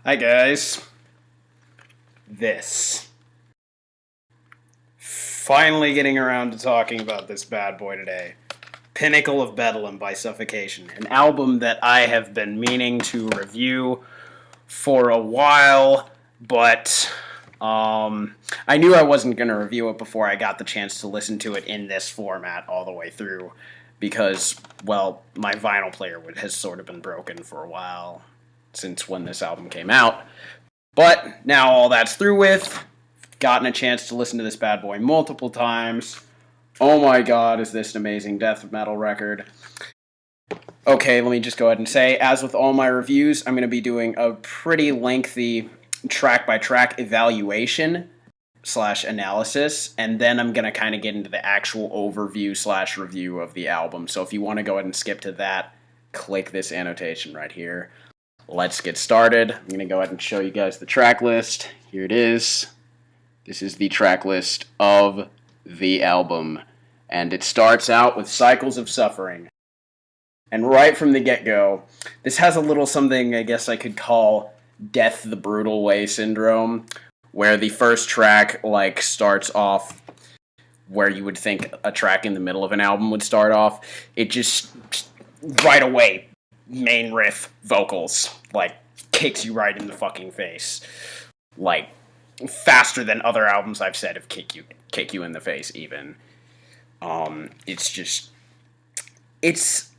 Hi guys. This. Finally getting around to talking about this bad boy today. Pinnacle of Bedlam by Suffocation. An album that I have been meaning to review for a while, but I knew I wasn't going to review it before I got the chance to listen to it in this format all the way through because, well, my vinyl player has sort of been broken for a while since when this album came out. But now all that's through with, gotten a chance to listen to this bad boy multiple times. Oh my god, is this an amazing death metal record. Okay, let me just go ahead and say, as with all my reviews, I'm going to be doing a pretty lengthy track-by-track evaluation / analysis, and then I'm going to kind of get into the actual overview / review of the album. So if you want to go ahead and skip to that, click this annotation right here. Let's get started. I'm going to go ahead and show you guys the track list. Here it is. This is the track list of the album. And it starts out with Cycles of Suffering. And right from the get-go, this has a little something I guess I could call Death the Brutal Way syndrome, where the first track starts off where you would think a track in the middle of an album would start off. It just right away, main riff, vocals, kicks you right in the fucking face. Faster than other albums I've said have kick you in the face even. It's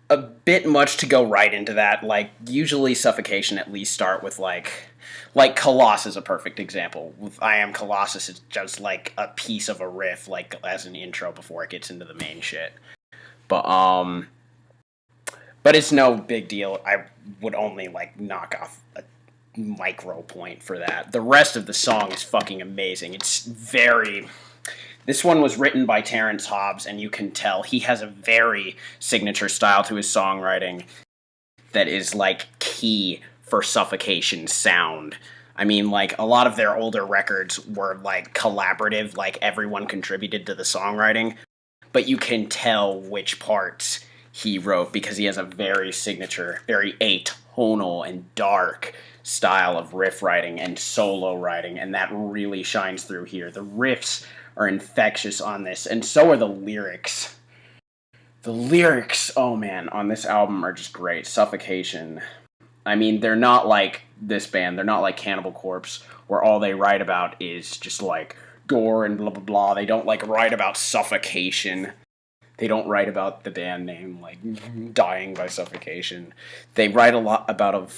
a bit much to go right into that. Usually Suffocation at least start with Colossus is a perfect example. With I Am Colossus, it's just a piece of a riff, as an intro before it gets into the main shit. But it's no big deal. I would only knock off a micro point for that. The rest of the song is fucking amazing. This one was written by Terrence Hobbs, and you can tell he has a very signature style to his songwriting that is key for Suffocation's sound. I mean, a lot of their older records were collaborative, everyone contributed to the songwriting, but you can tell which parts he wrote because he has a very signature, very atonal and dark style of riff writing and solo writing, and that really shines through here. The riffs are infectious on this, and so are the lyrics. The lyrics, oh man, on this album are just great. Suffocation. I mean, they're not like this band. They're not like Cannibal Corpse, where all they write about is just gore and blah blah blah. They don't write about suffocation. They don't write about the band name, dying by suffocation. They write a lot about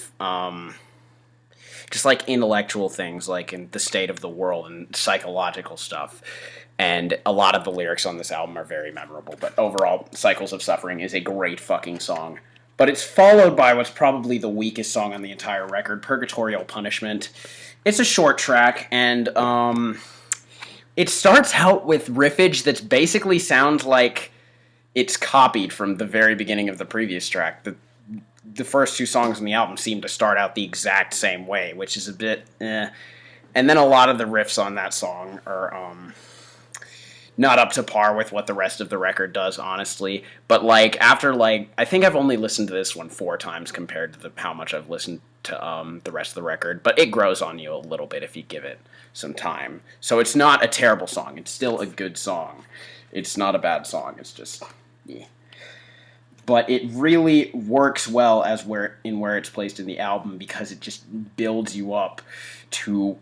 just intellectual things, in the state of the world and psychological stuff. And a lot of the lyrics on this album are very memorable. But overall, Cycles of Suffering is a great fucking song. But it's followed by what's probably the weakest song on the entire record, Purgatorial Punishment. It's a short track, and it starts out with riffage that basically sounds like it's copied from the very beginning of the previous track. The first two songs on the album seem to start out the exact same way, which is a bit eh. And then a lot of the riffs on that song are not up to par with what the rest of the record does, honestly. But after I think I've only listened to this one 4 times compared to how much I've listened to the rest of the record. But it grows on you a little bit if you give it some time. So it's not a terrible song. It's still a good song. It's not a bad song. It's just yeah. But it really works well as where it's placed in the album because it just builds you up to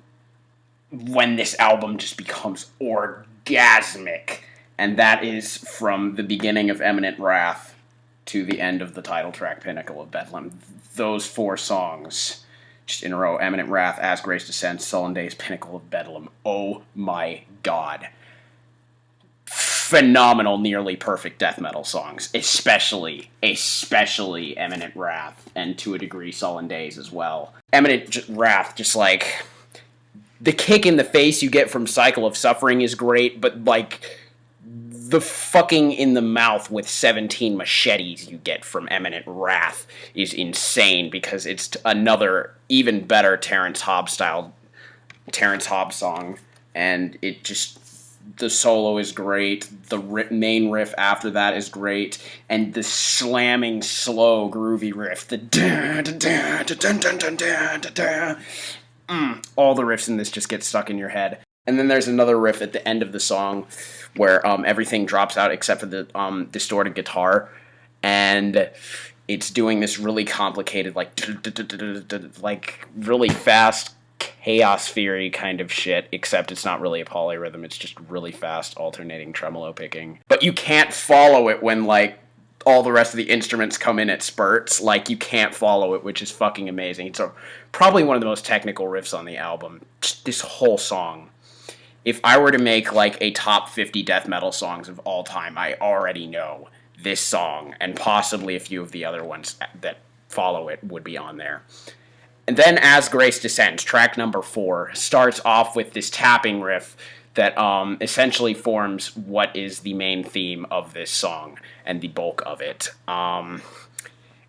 when this album just becomes orgasmic. And that is from the beginning of Imminent Wrath to the end of the title track, Pinnacle of Bedlam. Those 4 songs, just in a row, Imminent Wrath, As Grace Descends, Sullen Days, Pinnacle of Bedlam. Oh my god. Phenomenal, nearly perfect death metal songs, especially Imminent Wrath, and to a degree Sullen Days as well. Imminent Wrath, just the kick in the face you get from Cycle of Suffering is great, but the fucking in the mouth with 17 machetes you get from Imminent Wrath is insane because it's another even better Terrence Hobbs song, and it just the solo is great. The main riff after that is great, and the slamming, slow, groovy riff, the all the riffs in this just get stuck in your head. And then there's another riff at the end of the song where everything drops out except for the distorted guitar, and it's doing this really complicated, like really fast chaos theory kind of shit, except it's not really a polyrhythm, it's just really fast alternating tremolo picking. But you can't follow it when, like, all the rest of the instruments come in at spurts. Like, you can't follow it, which is fucking amazing. It's probably one of the most technical riffs on the album. Just this whole song. If I were to make, like, a top 50 death metal songs of all time, I already know this song, and possibly a few of the other ones that follow it would be on there. And then As Grace Descends, track number 4, starts off with this tapping riff that essentially forms what is the main theme of this song and the bulk of it. And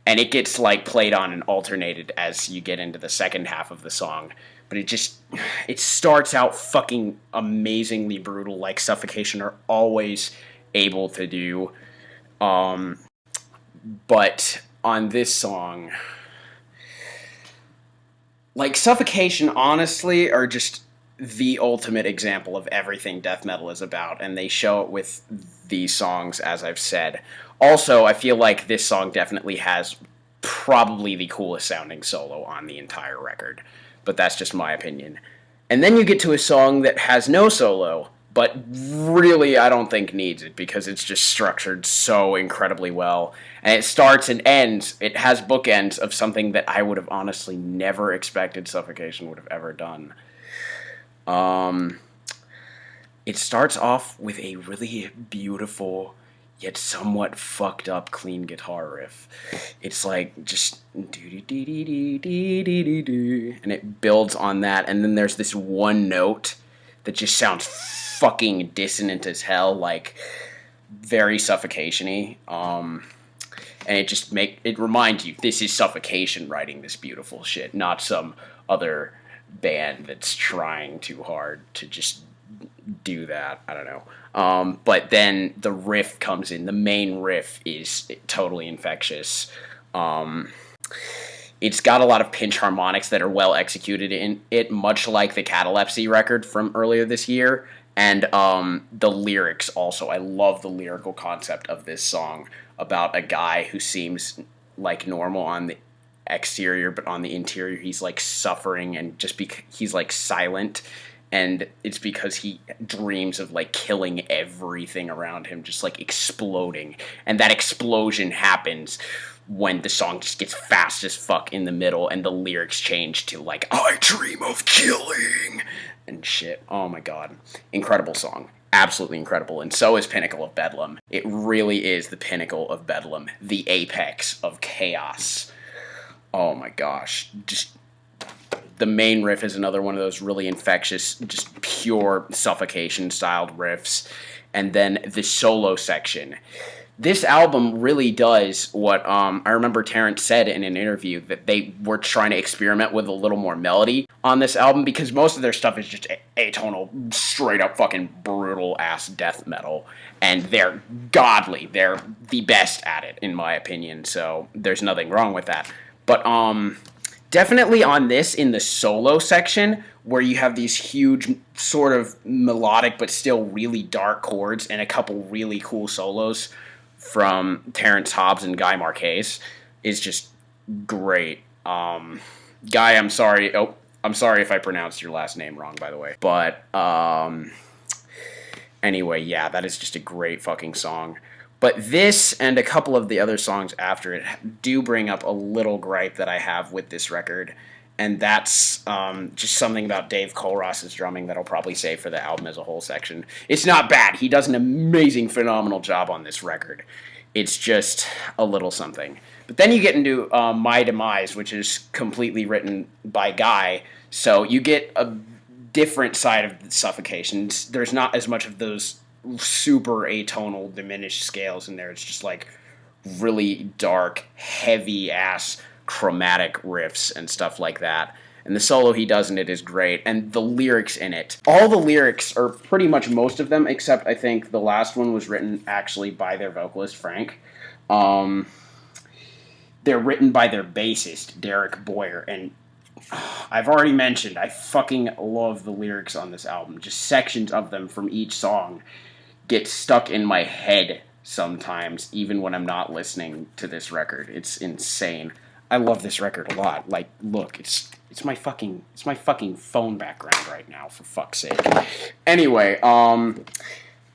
it gets, like, played on and alternated as you get into the second half of the song. But it starts out fucking amazingly brutal, like Suffocation are always able to do. But on this song, like, Suffocation, honestly, are just the ultimate example of everything death metal is about, and they show it with these songs, as I've said. Also, I feel like this song definitely has probably the coolest sounding solo on the entire record, but that's just my opinion. And then you get to a song that has no solo, but really I don't think needs it, because it's just structured so incredibly well. And it starts and ends, it has bookends of something that I would have honestly never expected Suffocation would have ever done. It starts off with a really beautiful, yet somewhat fucked up clean guitar riff. It's like just do-do-do-do-do-do-do-do, and it builds on that, and then there's this one note that just sounds fucking dissonant as hell, like very Suffocation-y. And it reminds you, this is Suffocation writing this beautiful shit, not some other band that's trying too hard to just do that. I don't know. But then the riff comes in. The main riff is totally infectious. It's got a lot of pinch harmonics that are well executed in it, much like the Catalepsy record from earlier this year. And the lyrics also. I love the lyrical concept of this song about a guy who seems like normal on the exterior, but on the interior he's like suffering, and just he's like silent, and it's because he dreams of like killing everything around him, just like exploding, and that explosion happens when the song just gets fast as fuck in the middle, and the lyrics change to like, I dream of killing and shit. Oh my god, incredible song, absolutely incredible. And so is Pinnacle of Bedlam. It really is the pinnacle of Bedlam, the apex of chaos. Oh my gosh, just the main riff is another one of those really infectious, just pure Suffocation-styled riffs. And then the solo section. This album really does what I remember Terrence said in an interview, that they were trying to experiment with a little more melody on this album, because most of their stuff is just atonal, straight up fucking brutal-ass death metal. And they're godly. They're the best at it, in my opinion, so there's nothing wrong with that. But definitely on this, in the solo section, where you have these huge sort of melodic but still really dark chords and a couple really cool solos from Terrence Hobbs and Guy Marquez, is just great. Guy, I'm sorry. Oh, I'm sorry if I pronounced your last name wrong, by the way. But anyway, yeah, that is just a great fucking song. But this and a couple of the other songs after it do bring up a little gripe that I have with this record, and that's just something about Dave Colross's drumming that I'll probably save for the album as a whole section. It's not bad. He does an amazing, phenomenal job on this record. It's just a little something. But then you get into My Demise, which is completely written by Guy, so you get a different side of the Suffocation. There's not as much of those super atonal diminished scales in there. It's just like really dark, heavy ass chromatic riffs and stuff like that. and the solo he does in it is great, and the lyrics in it. All the lyrics, or pretty much most of them, except I think the last one was written actually by their vocalist, Frank. They're written by their bassist, Derek Boyer, and I've already mentioned, I fucking love the lyrics on this album. Just sections of them from each song get stuck in my head sometimes, even when I'm not listening to this record. It's insane. I love this record a lot. Like, look, it's my fucking phone background right now, for fuck's sake. Anyway, and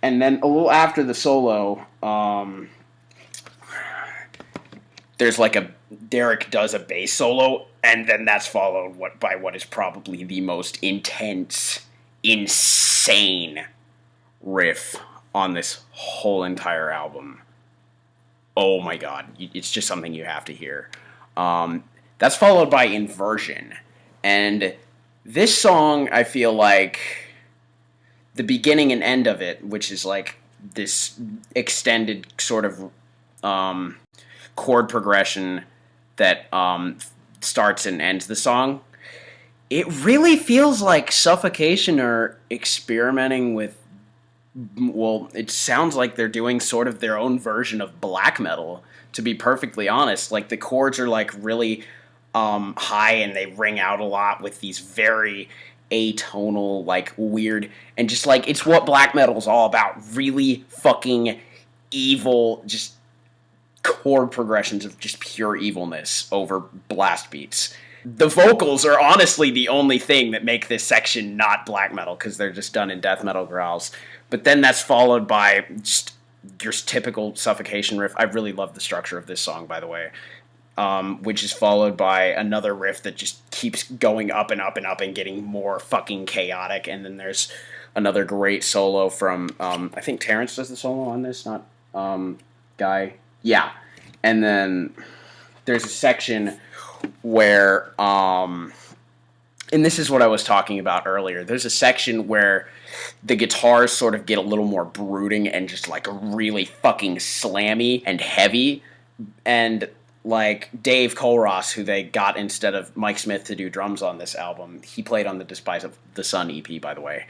then a little after the solo, there's like Derek does a bass solo, and then that's followed by what is probably the most intense, insane riff on this whole entire album. Oh my god, it's just something you have to hear. That's followed by Inversion, and this song, I feel like the beginning and end of it, which is like this extended sort of chord progression that starts and ends the song, it really feels like Suffocation are experimenting with, well, it sounds like they're doing sort of their own version of black metal, to be perfectly honest. Like, the chords are like really high, and they ring out a lot with these very atonal, like, weird, and just like, it's what black metal's all about. Really fucking evil, just chord progressions of just pure evilness over blast beats. The vocals are honestly the only thing that make this section not black metal, because they're just done in death metal growls. But then that's followed by just your typical Suffocation riff. I really love the structure of this song, by the way, which is followed by another riff that just keeps going up and up and up and getting more fucking chaotic. And then there's another great solo from, I think Terrence does the solo on this, not Guy. Yeah. And then there's a section where, and this is what I was talking about earlier, there's a section where the guitars sort of get a little more brooding and just like really fucking slammy and heavy, and like Dave Colross, who they got instead of Mike Smith to do drums on this album, he played on the Despise of the Sun EP, by the way,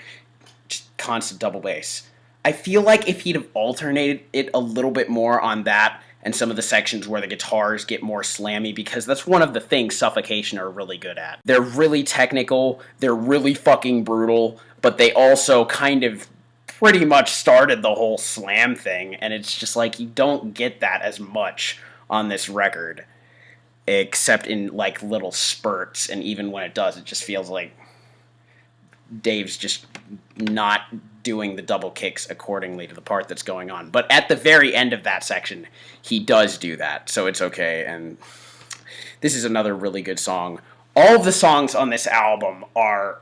just constant double bass. I feel like if he'd have alternated it a little bit more on that and some of the sections where the guitars get more slammy, because that's one of the things Suffocation are really good at. They're really technical, they're really fucking brutal, but they also kind of pretty much started the whole slam thing, and it's just like you don't get that as much on this record, except in like little spurts, and even when it does, it just feels like Dave's just not doing the double kicks accordingly to the part that's going on. But at the very end of that section, he does do that, so it's okay, and this is another really good song. All of the songs on this album are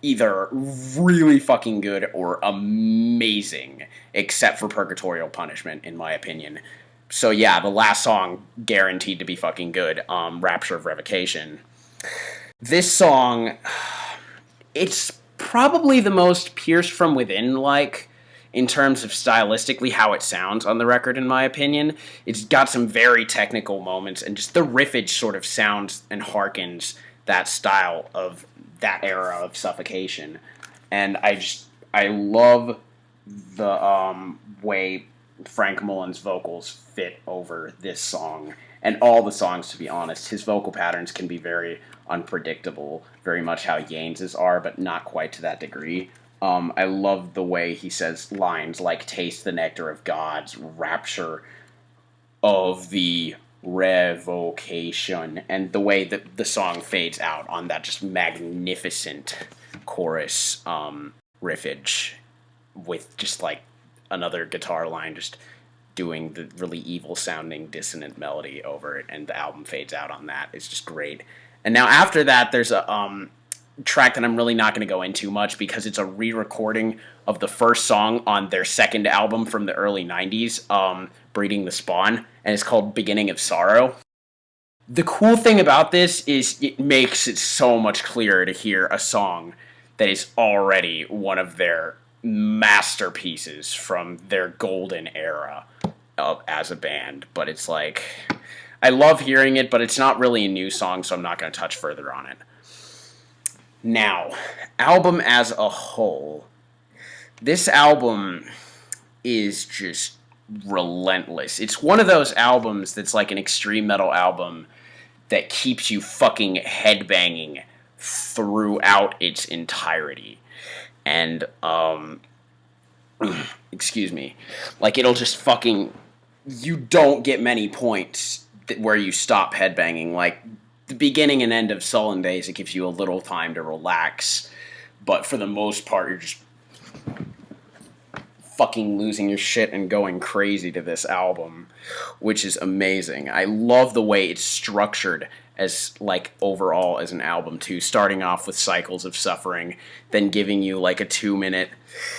either really fucking good or amazing, except for Purgatorial Punishment, in my opinion. So yeah, the last song, guaranteed to be fucking good, Rapture of Revocation. This song, it's probably the most pierced from within, like, in terms of stylistically how it sounds on the record, in my opinion. It's got some very technical moments, and just the riffage sort of sounds and harkens that style of that era of Suffocation. And I love the way Frank Mullen's vocals fit over this song, and all the songs, to be honest. His vocal patterns can be very unpredictable, very much how Yanes's are, but not quite to that degree. I love the way he says lines like "taste the nectar of God's rapture of the revocation," and the way that the song fades out on that just magnificent chorus riffage with just like another guitar line just doing the really evil sounding dissonant melody over it, and the album fades out on that. It's just great. And now after that, there's a track that I'm really not going to go into much, because it's a re-recording of the first song on their second album from the early 90s, Breeding the Spawn, and it's called Beginning of Sorrow. The cool thing about this is it makes it so much clearer to hear a song that is already one of their masterpieces from their golden era as a band. But it's like, I love hearing it, but it's not really a new song, so I'm not going to touch further on it. Now, album as a whole. This album is just relentless. It's one of those albums that's like an extreme metal album that keeps you fucking headbanging throughout its entirety. And, excuse me, like it'll just fucking, you don't get many points where you stop headbanging. Like the beginning and end of Sullen Days, it gives you a little time to relax, but for the most part, you're just fucking losing your shit and going crazy to this album, which is amazing. I love the way it's structured as, like, overall as an album, too. Starting off with Cycles of Suffering, then giving you, like, a 2-minute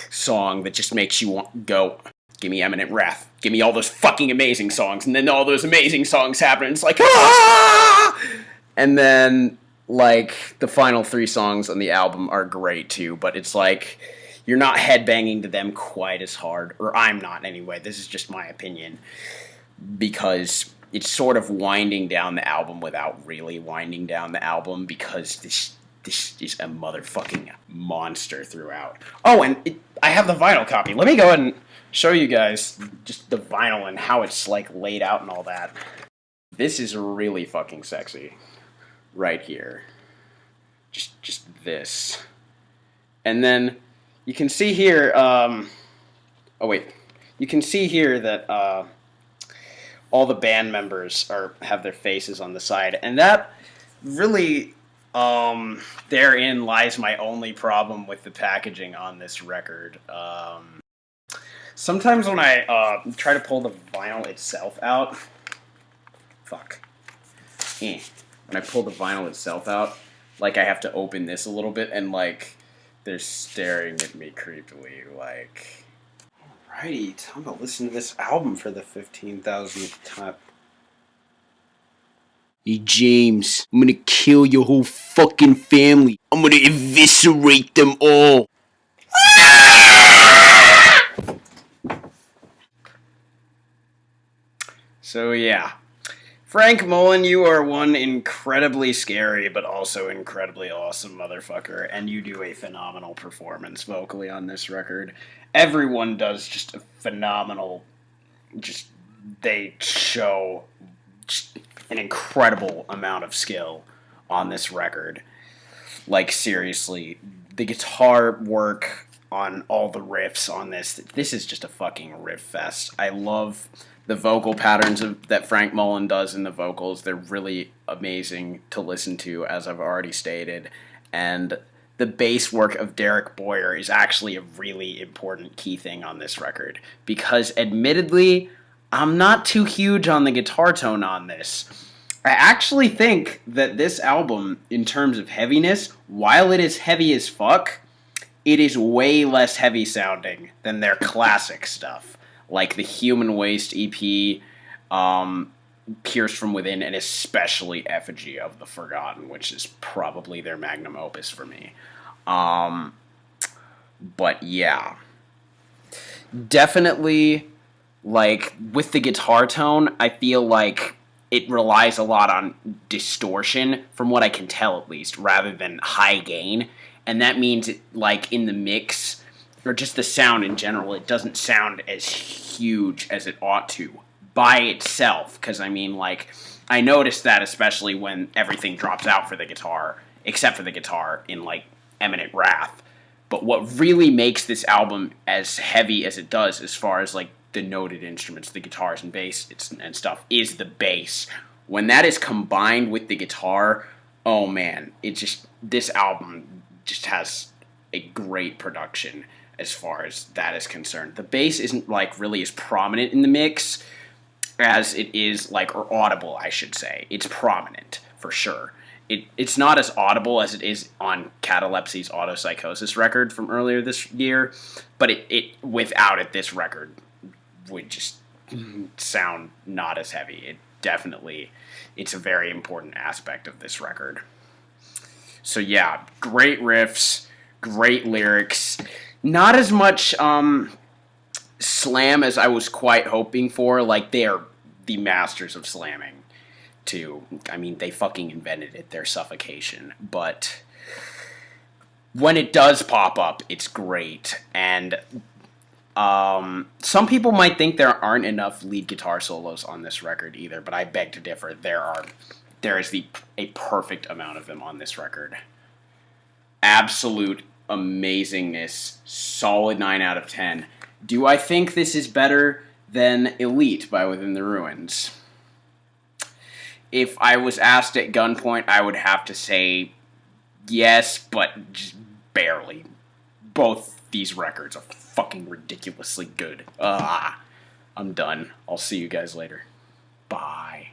song that just makes you want go, give me Eminent Wrath, give me all those fucking amazing songs, and then all those amazing songs happen, and it's like, ah! And then, like, the final 3 songs on the album are great, too, but it's like, you're not headbanging to them quite as hard, or I'm not anyway, this is just my opinion, because it's sort of winding down the album without really winding down the album, because this is a motherfucking monster throughout. Oh, and I have the vinyl copy. Let me go ahead and show you guys just the vinyl and how it's like laid out and all that. This is really fucking sexy right here. Just this. And then you can see here, you can see here that all the band members have their faces on the side, and that really, therein lies my only problem with the packaging on this record. Sometimes when I try to pull the vinyl itself out, when I pull the vinyl itself out, like I have to open this a little bit, and like they're staring at me creepily, like. Alrighty, time to listen to this album for the 15,000th time. Hey James, I'm gonna kill your whole fucking family. I'm gonna eviscerate them all. So yeah, Frank Mullen, you are one incredibly scary but also incredibly awesome motherfucker, and you do a phenomenal performance vocally on this record. Everyone does just a phenomenal, they show just an incredible amount of skill on this record. Like, seriously, the guitar work on all the riffs on this is just a fucking riff fest. I love the vocal patterns that Frank Mullen does in the vocals. They're really amazing to listen to, as I've already stated. And the bass work of Derek Boyer is actually a really important key thing on this record, because admittedly, I'm not too huge on the guitar tone on this. I actually think that this album, in terms of heaviness, while it is heavy as fuck, it is way less heavy sounding than their classic stuff, like the Human Waste EP, Pierced from Within, and especially Effigy of the Forgotten, which is probably their magnum opus for me. But yeah, definitely, like, with the guitar tone, I feel like it relies a lot on distortion, from what I can tell at least, rather than high gain, and that means, like, in the mix, or just the sound in general, it doesn't sound as huge as it ought to by itself, because, I mean, like, I noticed that especially when everything drops out for the guitar, except for the guitar in, like, Eminent Wrath. But what really makes this album as heavy as it does, as far as, like, the noted instruments, the guitars and bass and stuff, is the bass. When that is combined with the guitar, oh man, this album just has a great production as far as that is concerned. The bass isn't, like, really as prominent in the mix as it is, like, or audible, I should say. It's prominent, for sure. It's not as audible as it is on Catalepsy's Autopsychosis record from earlier this year, but without it, this record would just sound not as heavy. It's a very important aspect of this record. So yeah, great riffs, great lyrics, not as much slam as I was quite hoping for. Like, they are the masters of slamming, too. I mean, they fucking invented it, their Suffocation. But when it does pop up, it's great. And some people might think there aren't enough lead guitar solos on this record either, but I beg to differ. There is a perfect amount of them on this record. Absolute amazingness. Solid 9 out of 10. Do I think this is better than Elite by Within the Ruins? If I was asked at gunpoint, I would have to say yes, but just barely. Both these records are fucking ridiculously good. I'm done. I'll see you guys later. Bye.